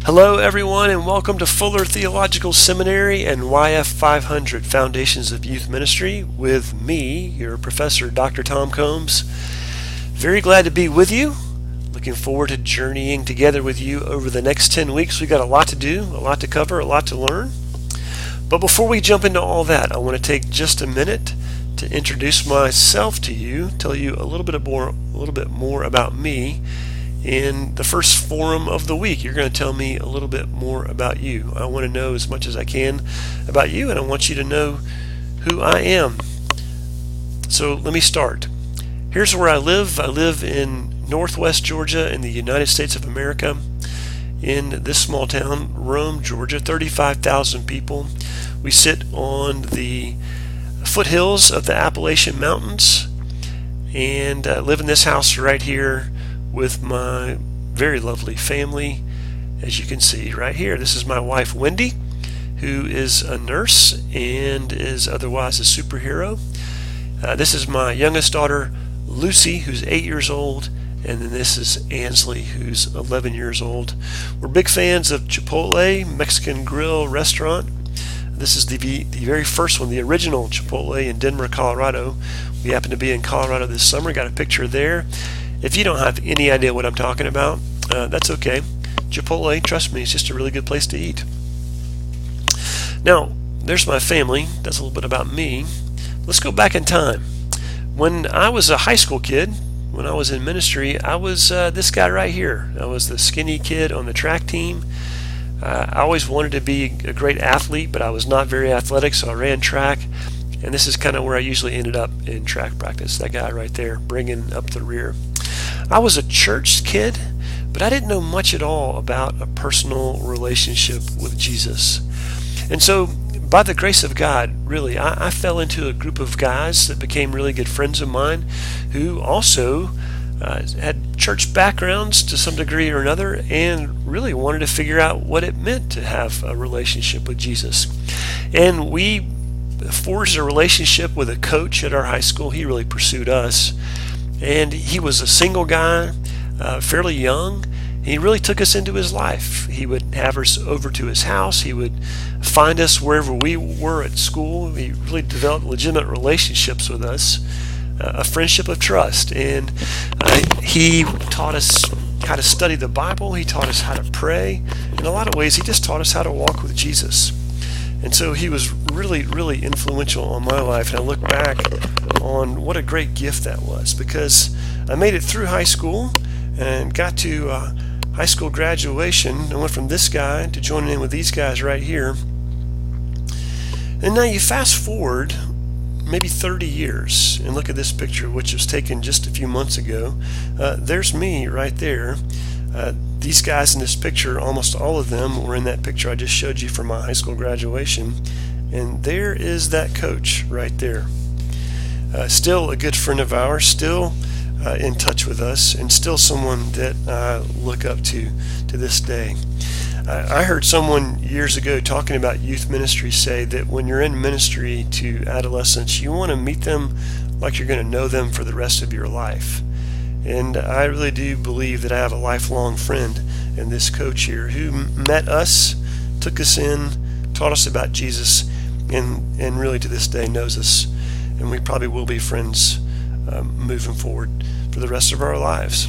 Hello, everyone, and welcome to Fuller Theological Seminary and YF 500 Foundations of Youth Ministry with me, your professor, Dr. Tom Combs. Very glad to be with you. Looking forward to journeying together with you over the next 10 weeks. We've got a lot to do, a lot to cover, a lot to learn. But before we jump into all that, I want to take just a minute to introduce myself to you, tell you a little bit more about me. In the first forum of the week, you're going to tell me a little bit more about you. I want to know as much as I can about you, and I want you to know who I am. So let me start. Here's where I live. I live in Northwest Georgia in the United States of America, in this small town, Rome, Georgia, 35,000 people. We sit on the foothills of the Appalachian Mountains, and I live in this house right here with my very lovely family. As you can see right here, this is my wife Wendy, who is a nurse and is otherwise a superhero. This is my youngest daughter Lucy, who's 8 years old, and then this is Ansley, who's 11 years old. We're big fans of Chipotle Mexican Grill restaurant. This is the very first one, the original Chipotle in Denver, Colorado. We happen to be in Colorado this summer. Got a picture there. If you don't have any idea what I'm talking about, that's okay. Chipotle, trust me, it's just a really good place to eat. Now, there's my family. That's a little bit about me. Let's go back in time. When I was a high school kid, when I was in ministry, I was this guy right here. I was the skinny kid on the track team. I always wanted to be a great athlete, but I was not very athletic, so I ran track. And this is kind of where I usually ended up in track practice. That guy right there, bringing up the rear. I was a church kid, but I didn't know much at all about a personal relationship with Jesus. And so, by the grace of God, really, I fell into a group of guys that became really good friends of mine who also had church backgrounds to some degree or another and really wanted to figure out what it meant to have a relationship with Jesus. And we forged a relationship with a coach at our high school. He really pursued us. And he was a single guy, fairly young. He really took us into his life. He would have us over to his house. He would find us wherever we were at school. He really developed legitimate relationships with us, a friendship of trust. And he taught us how to study the Bible. He taught us how to pray. In a lot of ways, he just taught us how to walk with Jesus. And so he was really, really influential on my life. And I look back on what a great gift that was, because I made it through high school and got to high school graduation. I went from this guy to joining in with these guys right here. And now you fast forward maybe 30 years and look at this picture, which was taken just a few months ago. There's me right there. These guys in this picture, almost all of them were in that picture I just showed you from my high school graduation. And there is that coach right there. Still a good friend of ours, still in touch with us, and still someone that I look up to this day. I heard someone years ago talking about youth ministry say that when you're in ministry to adolescents, you want to meet them like you're going to know them for the rest of your life. And I really do believe that I have a lifelong friend in this coach here who met us, took us in, taught us about Jesus, and really to this day knows us. And we probably will be friends moving forward for the rest of our lives.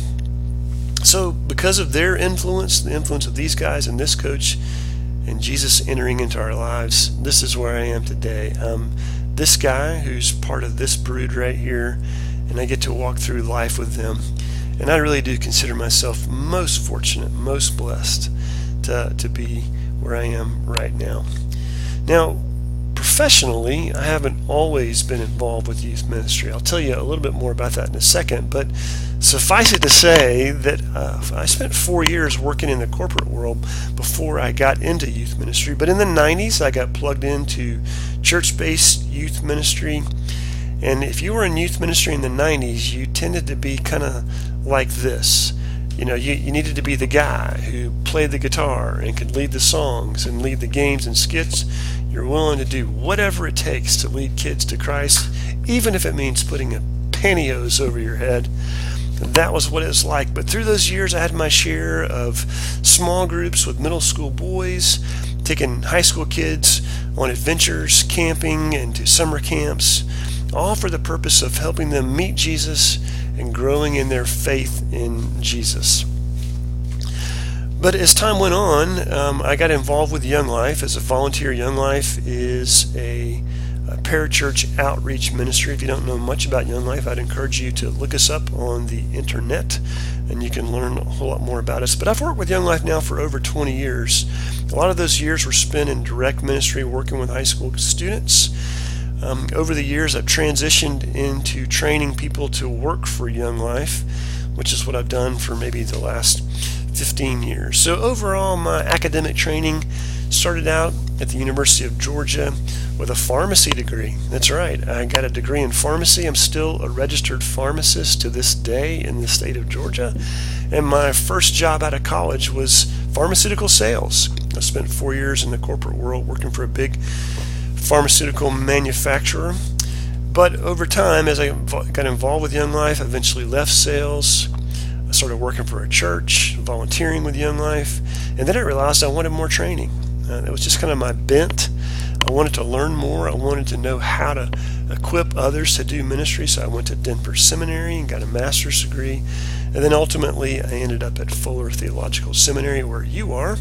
So because of their influence, the influence of these guys and this coach, and Jesus entering into our lives, this is where I am today. This guy who's part of this brood right here, and I get to walk through life with them. And I really do consider myself most fortunate, most blessed to be where I am right now. Now, professionally, I haven't always been involved with youth ministry. I'll tell you a little bit more about that in a second, but suffice it to say that I spent 4 years working in the corporate world before I got into youth ministry. But in the 90s, I got plugged into church-based youth ministry. And if you were in youth ministry in the 90s, you tended to be kind of like this. You know, you needed to be the guy who played the guitar and could lead the songs and lead the games and skits. You're willing to do whatever it takes to lead kids to Christ, even if it means putting a pantyhose over your head. that was what it was like. But through those years, I had my share of small groups with middle school boys, taking high school kids on adventures, camping, and to summer camps, all for the purpose of helping them meet Jesus and growing in their faith in Jesus. But as time went on, I got involved with Young Life as a volunteer. Young Life is a parachurch outreach ministry. If you don't know much about Young Life, I'd encourage you to look us up on the internet and you can learn a whole lot more about us. But I've worked with Young Life now for over 20 years. A lot of those years were spent in direct ministry working with high school students. Over the years, I've transitioned into training people to work for Young Life, which is what I've done for maybe the last 15 years. So overall, my academic training started out at the University of Georgia with a pharmacy degree. That's right, I got a degree in pharmacy. I'm still a registered pharmacist to this day in the state of Georgia. And my first job out of college was pharmaceutical sales. I spent 4 years in the corporate world working for a big pharmaceutical manufacturer. But over time, as I got involved with Young Life, I eventually left sales. I started working for a church, volunteering with Young Life, and then I realized I wanted more training. That was just kind of my bent. I wanted to learn more. I wanted to know how to equip others to do ministry, so I went to Denver Seminary and got a master's degree, and then ultimately I ended up at Fuller Theological Seminary, where you are,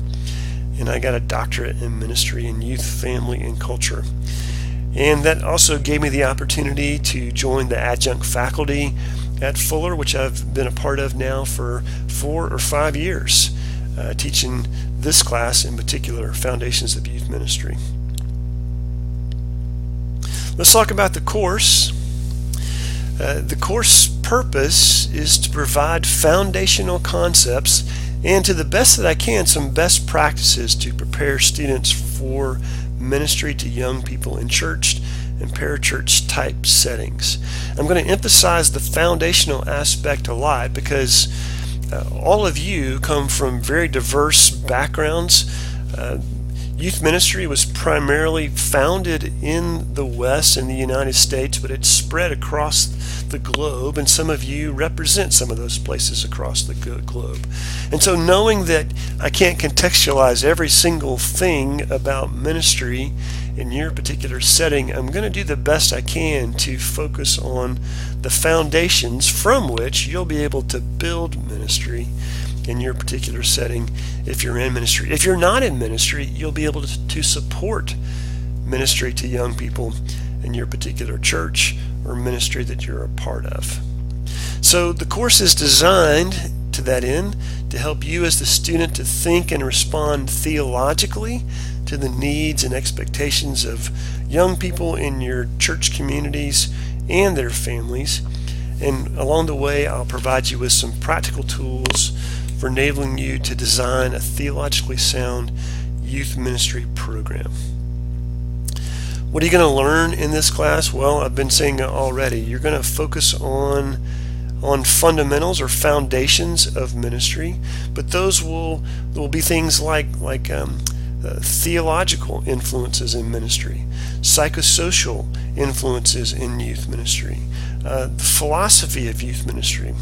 and I got a doctorate in ministry in youth, family, and culture. And that also gave me the opportunity to join the adjunct faculty at Fuller, which I've been a part of now for 4 or 5 years, teaching this class in particular, Foundations of Youth Ministry. Let's talk about the course. The course purpose is to provide foundational concepts and, to the best that I can, some best practices to prepare students for ministry to young people in church and parachurch type settings. I'm going to emphasize the foundational aspect a lot because all of you come from very diverse backgrounds. Youth ministry was primarily founded in the West, in the United States, but it's spread across the globe, and some of you represent some of those places across the globe. And so knowing that I can't contextualize every single thing about ministry in your particular setting, I'm going to do the best I can to focus on the foundations from which you'll be able to build ministry in your particular setting if you're in ministry. If you're not in ministry, you'll be able to support ministry to young people in your particular church or ministry that you're a part of. So the course is designed to that end, to help you as the student to think and respond theologically to the needs and expectations of young people in your church communities and their families. And along the way, I'll provide you with some practical tools for enabling you to design a theologically sound youth ministry program. What are you going to learn in this class? Well, I've been saying it already. You're going to focus on fundamentals or foundations of ministry, but those will be things like theological influences in ministry, psychosocial influences in youth ministry, the philosophy of youth ministry.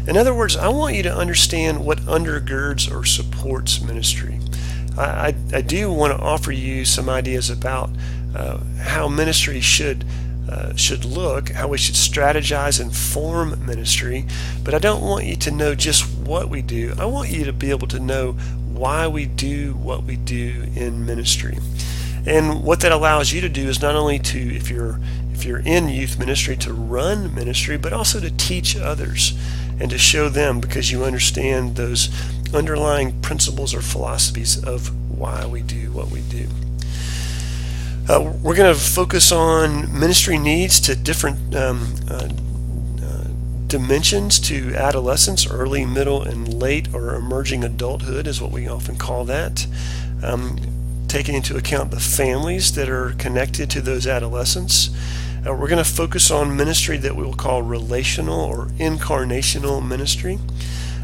In other words, I want you to understand what undergirds or supports ministry. I do want to offer you some ideas about how ministry should look, how we should strategize and form ministry, but I don't want you to know just what we do. I want you to be able to know why we do what we do in ministry. And what that allows you to do is not only to, if you're in youth ministry, to run ministry, but also to teach others and to show them, because you understand those underlying principles or philosophies of why we do what we do. We're going to focus on ministry needs to different dimensions to adolescence, early, middle, and late or emerging adulthood is what we often call that. Taking into account the families that are connected to those adolescents. We're going to focus on ministry that we will call relational or incarnational ministry.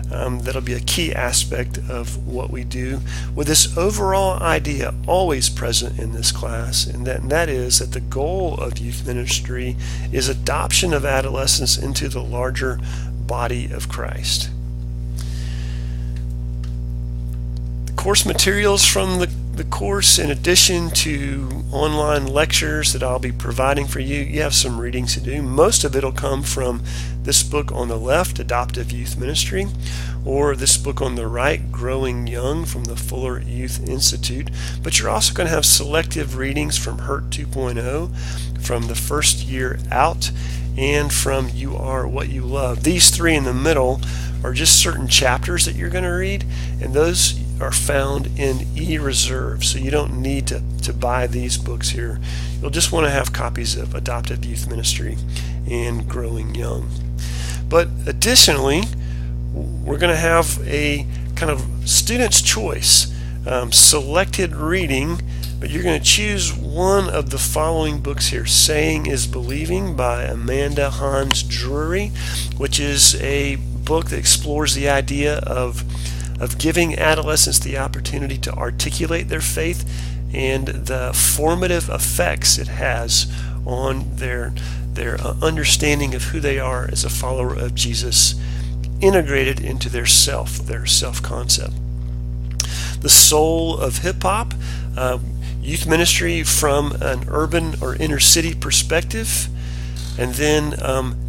That'll be a key aspect of what we do, with this overall idea always present in this class, and that is that the goal of youth ministry is adoption of adolescents into the larger body of Christ. The course materials from the course, in addition to online lectures that I'll be providing for you, you have some readings to do. Most of it will come from this book on the left, Adoptive Youth Ministry, or this book on the right, Growing Young, from the Fuller Youth Institute. But you're also going to have selective readings from Hurt 2.0, from the First Year Out, and from You Are What You Love. These three in the middle are just certain chapters that you're going to read, and those are found in eReserve, so you don't need to buy these books here. You'll just want to have copies of Adoptive Youth Ministry and Growing Young. But additionally, we're going to have a kind of student's choice selected reading, but you're going to choose one of the following books here. Saying is Believing by Amanda Hans Drury, which is a book that explores the idea of giving adolescents the opportunity to articulate their faith and the formative effects it has on their understanding of who they are as a follower of Jesus, integrated into their self-concept. The Soul of Hip Hop, youth ministry from an urban or inner city perspective. And then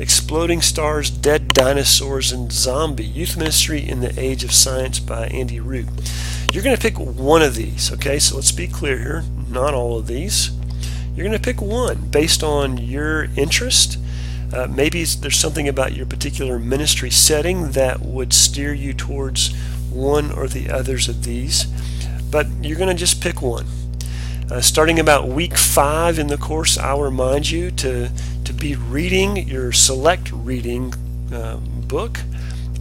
Exploding Stars, Dead Dinosaurs, and Zombie, Youth Ministry in the Age of Science by Andy Root. You're going to pick one of these, okay? So let's be clear here, not all of these. You're going to pick one based on your interest. Maybe there's something about your particular ministry setting that would steer you towards one or the others of these. But you're going to just pick one. Starting about week 5 in the course, I'll remind you to be reading your select reading book,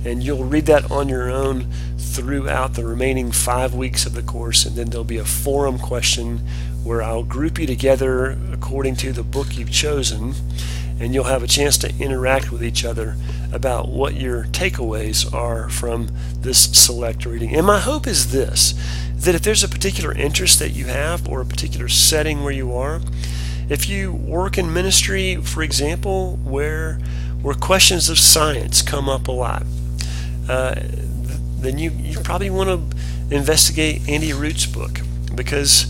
and you'll read that on your own throughout the remaining 5 weeks of the course, and then there'll be a forum question where I'll group you together according to the book you've chosen, and you'll have a chance to interact with each other about what your takeaways are from this select reading. And my hope is this, that if there's a particular interest that you have or a particular setting where you are, if you work in ministry, for example, where questions of science come up a lot, then you probably want to investigate Andy Root's book, because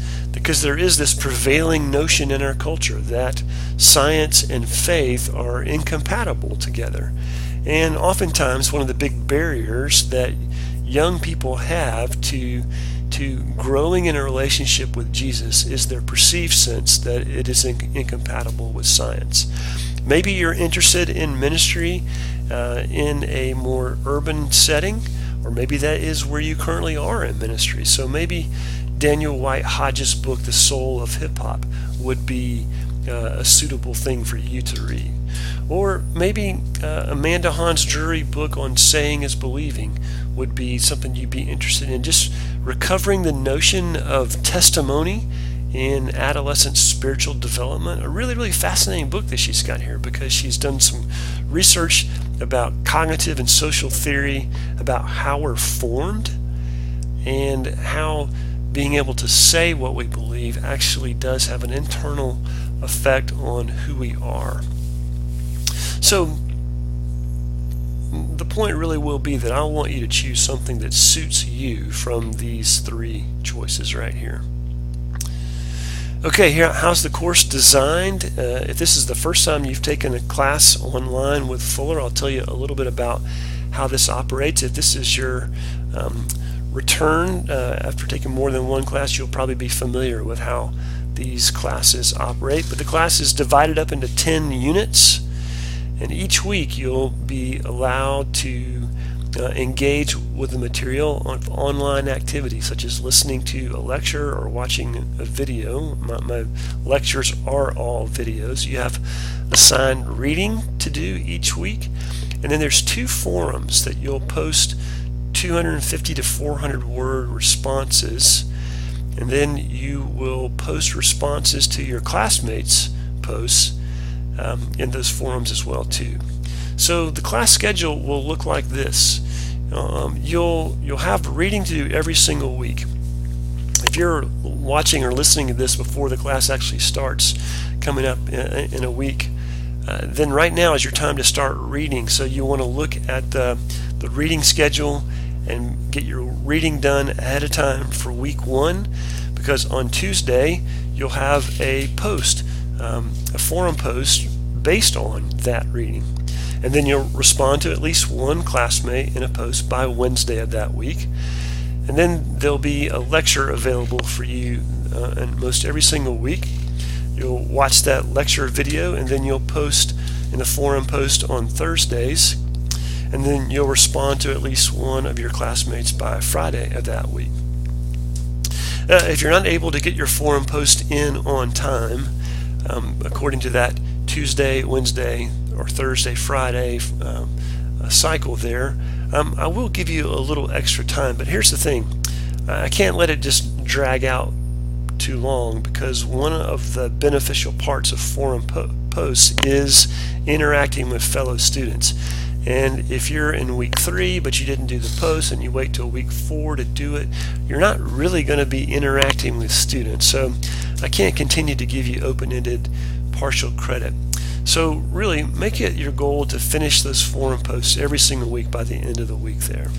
there is this prevailing notion in our culture that science and faith are incompatible together. And oftentimes one of the big barriers that young people have to growing in a relationship with Jesus is their perceived sense that it is incompatible with science. Maybe you're interested in ministry in a more urban setting, or maybe that is where you currently are in ministry. So maybe Daniel White Hodges' book, The Soul of Hip Hop, would be a suitable thing for you to read. Or maybe Amanda Hans Drury book on Saying is Believing would be something you'd be interested in. Just recovering the notion of testimony in adolescent spiritual development. A really, really fascinating book that she's got here, because she's done some research about cognitive and social theory, about how we're formed, and how being able to say what we believe actually does have an internal effect on who we are. So the point really will be that I want you to choose something that suits you from these 3 choices right here. Okay, here, how's the course designed? If this is the first time you've taken a class online with Fuller, I'll tell you a little bit about how this operates. If this is your return after taking more than one class, you'll probably be familiar with how these classes operate. But the class is divided up into 10 units, and each week you'll be allowed to engage with the material on online activities, such as listening to a lecture or watching a video. My lectures are all videos. You have assigned reading to do each week, and then there's 2 forums that you'll post 250 to 400 word responses, and then you will post responses to your classmates' posts in those forums as well too. So the class schedule will look like this. You'll have reading to do every single week. If you're watching or listening to this before the class actually starts coming up in a week, then right now is your time to start reading. So you want to look at the reading schedule and get your reading done ahead of time for week 1, because on Tuesday you'll have a post, a forum post based on that reading. And then you'll respond to at least one classmate in a post by Wednesday of that week. And then there'll be a lecture available for you in most every single week. You'll watch that lecture video, and then you'll post in the forum post on Thursdays, and then you'll respond to at least one of your classmates by Friday of that week. If you're not able to get your forum post in on time, according to that Tuesday, Wednesday, or Thursday, Friday cycle there, I will give you a little extra time. But here's the thing, I can't let it just drag out too long, because one of the beneficial parts of forum posts is interacting with fellow students. And if you're in week 3 but you didn't do the post and you wait till week 4 to do it, you're not really going to be interacting with students. So I can't continue to give you open-ended partial credit. So really make it your goal to finish those forum posts every single week by the end of the week there.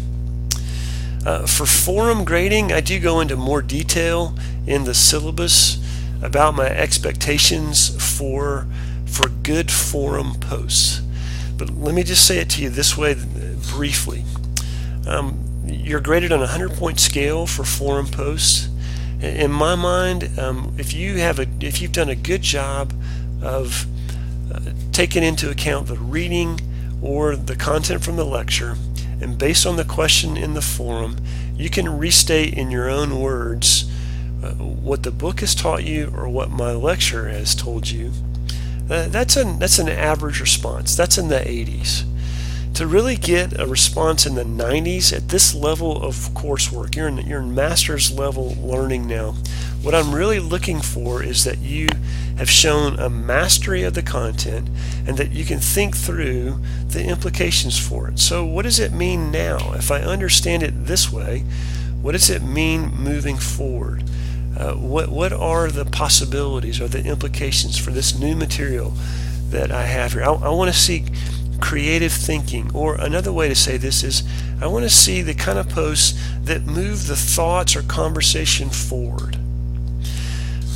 For forum grading, I do go into more detail in the syllabus about my expectations for good forum posts. But let me just say it to you this way briefly. You're graded on a 100-point scale for forum posts. In my mind, if you've done a good job of taking into account the reading or the content from the lecture, and based on the question in the forum, you can restate in your own words what the book has taught you or what my lecture has told you. That's an average response. That's in the 80s. To really get a response in the 90s at this level of coursework, you're in master's level learning now. What I'm really looking for is that you have shown a mastery of the content and that you can think through the implications for it. So what does it mean now? If I understand it this way, what does it mean moving forward? What are the possibilities or the implications for this new material that I have here? I want to see creative thinking, or another way to say this is I want to see the kind of posts that move the thoughts or conversation forward.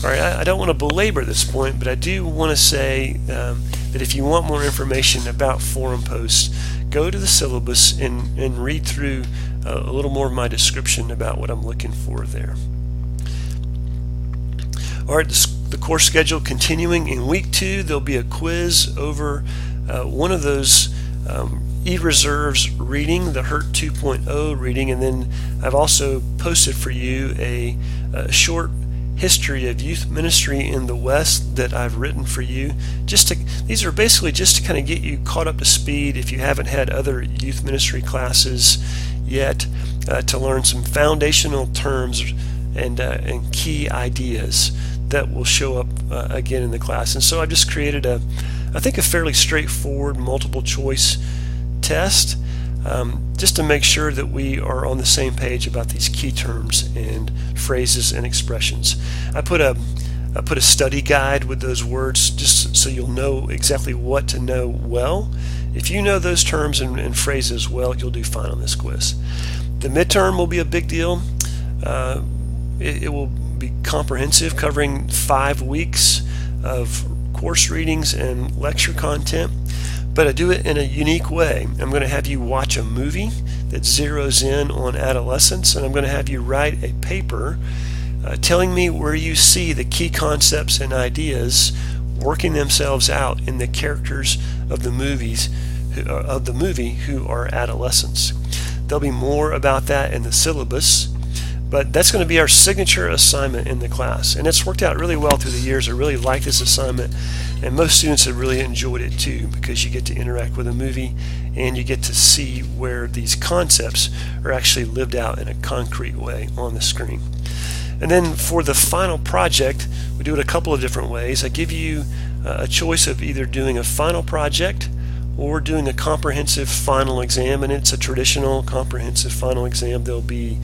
All right, I don't want to belabor this point, but I do want to say that if you want more information about forum posts, go to the syllabus and read through a little more of my description about what I'm looking for there. All right, the course schedule continuing. In week 2, there'll be a quiz over one of those eReserves reading, the HERT 2.0 reading, and then I've also posted for you a short history of youth ministry in the West that I've written for you. These are basically just to kind of get you caught up to speed if you haven't had other youth ministry classes yet, to learn some foundational terms and key ideas that will show up again in the class. And so I've just created I think a fairly straightforward multiple choice test, just to make sure that we are on the same page about these key terms and phrases and expressions. I put a study guide with those words just so you'll know exactly what to know well. If you know those terms and phrases well, you'll do fine on this quiz. The midterm will be a big deal. It will be comprehensive, covering 5 weeks of course readings and lecture content, but I do it in a unique way. I'm going to have you watch a movie that zeroes in on adolescence, and I'm going to have you write a paper telling me where you see the key concepts and ideas working themselves out in the characters of the movie who are adolescents. There'll be more about that in the syllabus, but that's going to be our signature assignment in the class, and it's worked out really well through the years. I really like this assignment, and most students have really enjoyed it too, because you get to interact with a movie and you get to see where these concepts are actually lived out in a concrete way on the screen. And then for the final project, we do it a couple of different ways. I give you a choice of either doing a final project or doing a comprehensive final exam, and it's a traditional comprehensive final exam. There'll be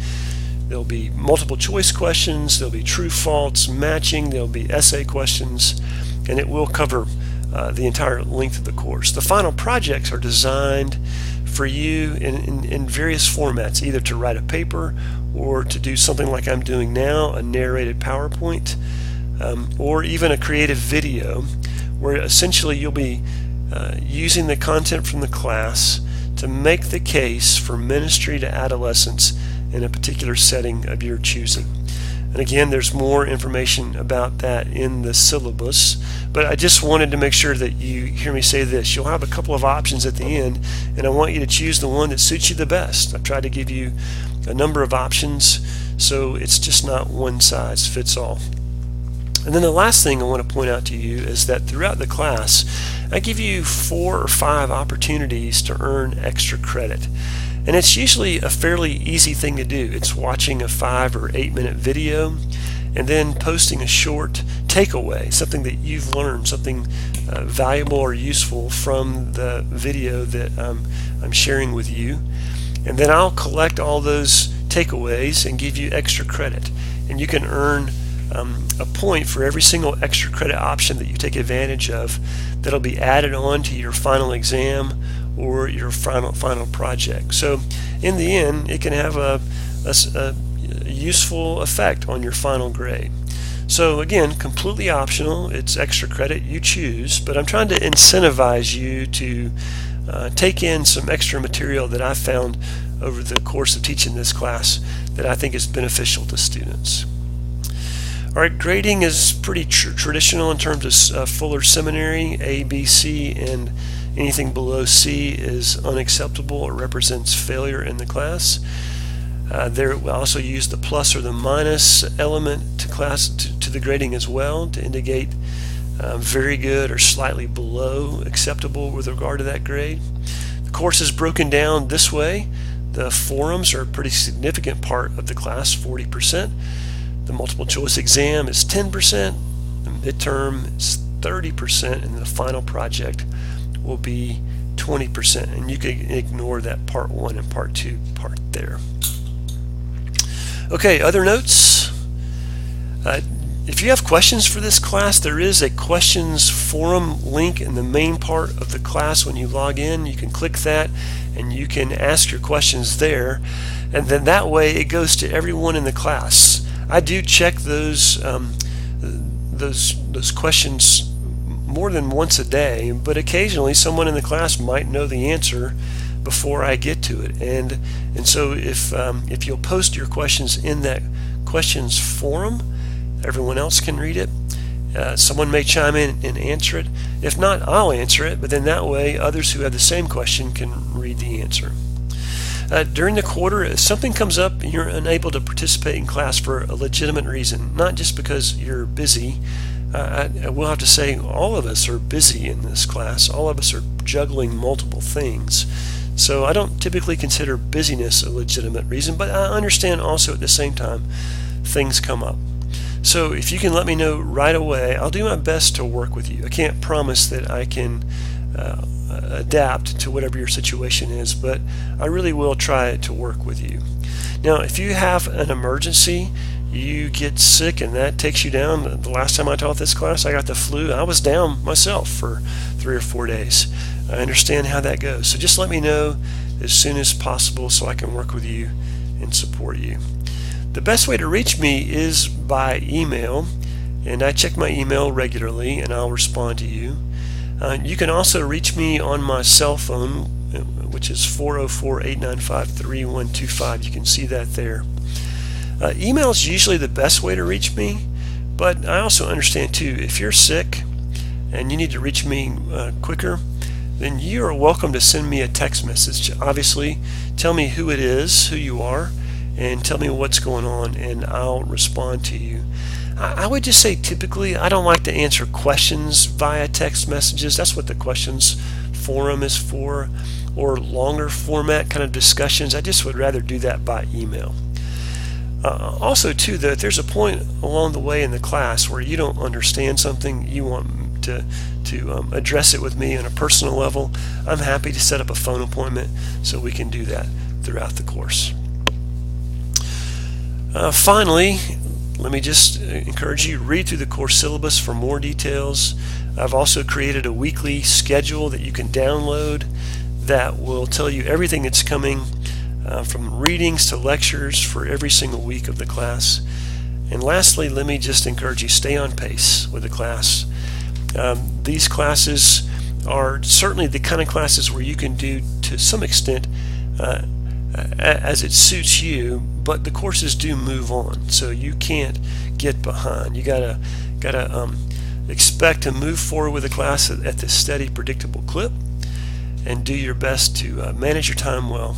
multiple choice questions, there'll be true false matching, there'll be essay questions, and it will cover the entire length of the course. The final projects are designed for you in various formats, either to write a paper or to do something like I'm doing now, a narrated PowerPoint, or even a creative video, where essentially you'll be using the content from the class to make the case for ministry to adolescents in a particular setting of your choosing. And again, there's more information about that in the syllabus, but I just wanted to make sure that you hear me say this. You'll have a couple of options at the end, and I want you to choose the one that suits you the best. I've tried to give you a number of options, so it's just not one size fits all. And then the last thing I want to point out to you is that throughout the class, I give you 4 or 5 opportunities to earn extra credit. And it's usually a fairly easy thing to do. It's watching a 5 or 8 minute video and then posting a short takeaway, something that you've learned, something valuable or useful from the video that I'm sharing with you. And then I'll collect all those takeaways and give you extra credit. And you can earn a point for every single extra credit option that you take advantage of that'll be added on to your final exam or your final project. So in the end, it can have a useful effect on your final grade. So again, completely optional. It's extra credit, you choose, but I'm trying to incentivize you to take in some extra material that I've found over the course of teaching this class that I think is beneficial to students. All right, grading is pretty traditional in terms of Fuller Seminary. A, B, C, and anything below C is unacceptable or represents failure in the class. There we also use the plus or the minus element to the grading as well to indicate very good or slightly below acceptable with regard to that grade. The course is broken down this way. The forums are a pretty significant part of the class, 40%. The multiple choice exam is 10%, the midterm is 30%, and the final project will be 20%. And you can ignore that part 1 and part 2 part there. Okay, other notes. If you have questions for this class, there is a questions forum link in the main part of the class. When you log in, you can click that and you can ask your questions there, and then that way it goes to everyone in the class. I do check those questions more than once a day, but occasionally someone in the class might know the answer before I get to it, and so if you'll post your questions in that questions forum, everyone else can read it. Someone may chime in and answer it. If not, I'll answer it, but then that way others who have the same question can read the answer. During the quarter, if something comes up and you're unable to participate in class for a legitimate reason, not just because you're busy, I will have to say all of us are busy in this class. All of us are juggling multiple things. So I don't typically consider busyness a legitimate reason, but I understand also at the same time things come up. So if you can let me know right away, I'll do my best to work with you. I can't promise that I can adapt to whatever your situation is, but I really will try to work with you. Now, if you have an emergency, you get sick and that takes you down. The last time I taught this class, I got the flu. I was down myself for 3 or 4 days. I understand how that goes. So just let me know as soon as possible so I can work with you and support you. The best way to reach me is by email, and I check my email regularly and I'll respond to you. You can also reach me on my cell phone, which is 404-895-3125. You can see that there. Email is usually the best way to reach me, but I also understand too, if you're sick and you need to reach me quicker, then you are welcome to send me a text message. Obviously, tell me who it is, who you are, and tell me what's going on, and I'll respond to you. I would just say typically I don't like to answer questions via text messages. That's what the questions forum is for, or longer format kind of discussions. I just would rather do that by email. Also too, if there's a point along the way in the class where you don't understand something, you want to address it with me on a personal level, I'm happy to set up a phone appointment so we can do that throughout the course. Finally, let me just encourage you, read through the course syllabus for more details. I've also created a weekly schedule that you can download that will tell you everything that's coming from readings to lectures for every single week of the class. And lastly, let me just encourage you, stay on pace with the class. These classes are certainly the kind of classes where you can do to some extent as it suits you, but the courses do move on, so you can't get behind. You gotta expect to move forward with the class at this steady, predictable clip, and do your best to manage your time well.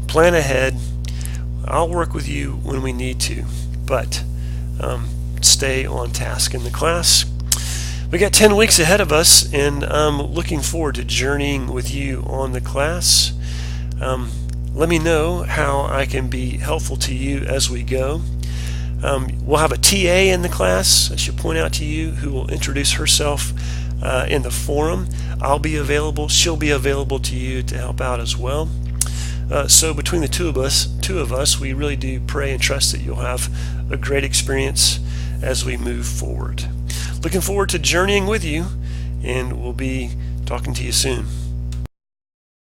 Plan ahead. I'll work with you when we need to, but stay on task in the class. We got 10 weeks ahead of us, and I'm looking forward to journeying with you on the class. Let me know how I can be helpful to you as we go. We'll have a TA in the class, I should point out to you, who will introduce herself in the forum. I'll be available. She'll be available to you to help out as well. So between the two of us, we really do pray and trust that you'll have a great experience as we move forward. Looking forward to journeying with you, and we'll be talking to you soon.